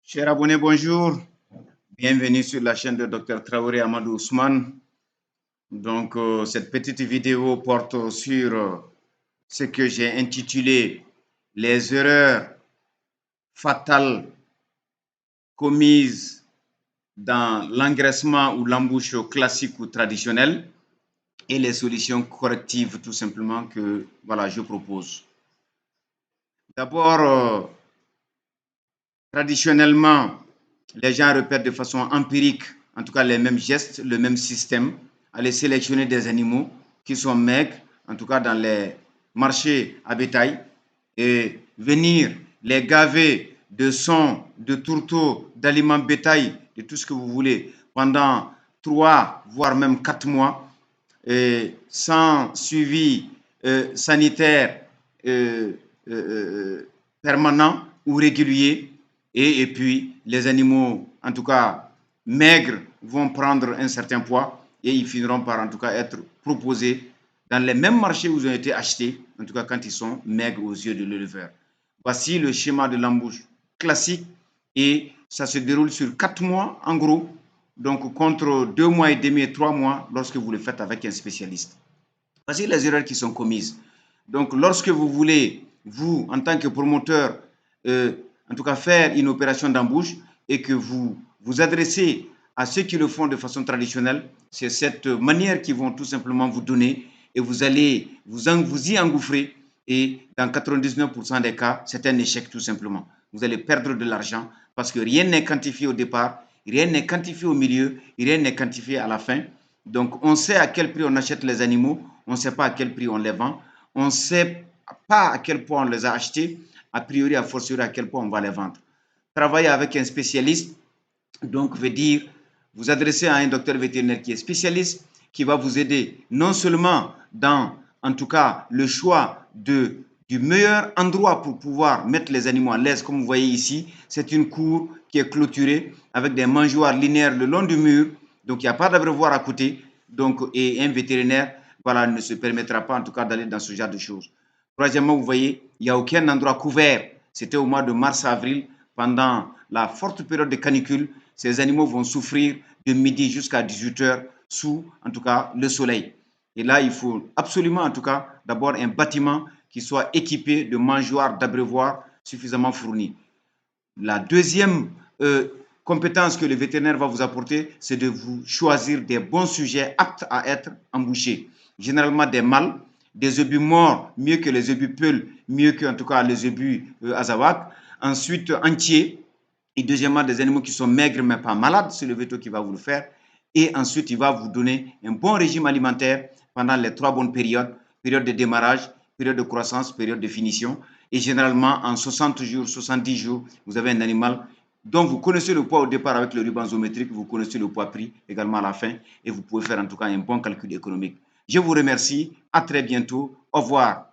Chers abonnés, bonjour. Bienvenue sur la chaîne de Dr Traoré Amadou Ousmane. Donc, cette petite vidéo porte sur ce que j'ai intitulé les erreurs fatales commises dans l'engraissement ou l'embouche classique ou traditionnelle et les solutions correctives tout simplement que je propose. D'abord, traditionnellement, les gens répètent de façon empirique, en tout cas les mêmes gestes, le même système, aller sélectionner des animaux qui sont maigres, en tout cas dans les marchés à bétail, et venir les gaver de son, de tourteaux, d'aliments bétail, de tout ce que vous voulez, pendant 3, voire même 4 mois, et sans suivi sanitaire permanent ou régulier. Et puis, les animaux, en tout cas maigres, vont prendre un certain poids et ils finiront par, en tout cas, être proposés dans les mêmes marchés où ils ont été achetés, en tout cas quand ils sont maigres aux yeux de l'éleveur. Voici le schéma de l'embouche classique et ça se déroule sur 4 mois en gros, donc contre 2 mois et demi et 3 mois lorsque vous le faites avec un spécialiste. Voici les erreurs qui sont commises. Donc, lorsque vous voulez, vous, en tant que promoteur, en tout cas faire une opération d'embauche et que vous vous adressez à ceux qui le font de façon traditionnelle, c'est cette manière qu'ils vont tout simplement vous donner et vous allez vous y engouffrer et dans 99% des cas, c'est un échec tout simplement. Vous allez perdre de l'argent parce que rien n'est quantifié au départ, rien n'est quantifié au milieu, rien n'est quantifié à la fin. Donc, on sait à quel prix on achète les animaux, on ne sait pas à quel prix on les vend, on ne sait pas à quel point on les a achetés, a priori, a fortiori, à quel point on va les vendre. Travailler avec un spécialiste, donc, veut dire vous adresser à un docteur vétérinaire qui est spécialiste, qui va vous aider non seulement dans, en tout cas, le choix du meilleur endroit pour pouvoir mettre les animaux à l'aise, comme vous voyez ici, c'est une cour qui est clôturée avec des mangeoires linéaires le long du mur, donc il n'y a pas d'abreuvoir à côté, donc, et un vétérinaire ne se permettra pas en tout cas d'aller dans ce genre de choses. Troisièmement, vous voyez, il n'y a aucun endroit couvert. C'était au mois de mars-avril, pendant la forte période de canicule. Ces animaux vont souffrir de midi jusqu'à 18 heures sous, en tout cas, le soleil. Et là, il faut absolument, en tout cas, d'abord un bâtiment qui soit équipé de mangeoires, d'abreuvoirs suffisamment fournis. La deuxième compétence que le vétérinaire va vous apporter, c'est de vous choisir des bons sujets aptes à être embouchés. Généralement des mâles, des obus morts, mieux que les obus peuls, mieux que en tout cas les obus azawak. Ensuite, entiers. Et deuxièmement, des animaux qui sont maigres mais pas malades, c'est le véto qui va vous le faire. Et ensuite, il va vous donner un bon régime alimentaire pendant les 3 bonnes périodes, période de démarrage, période de croissance, période de finition. Et généralement, en 60 jours, 70 jours, vous avez un animal dont vous connaissez le poids au départ avec le ruban zoométrique, vous connaissez le poids pris également à la fin, et vous pouvez faire en tout cas un bon calcul économique. Je vous remercie, à très bientôt, au revoir.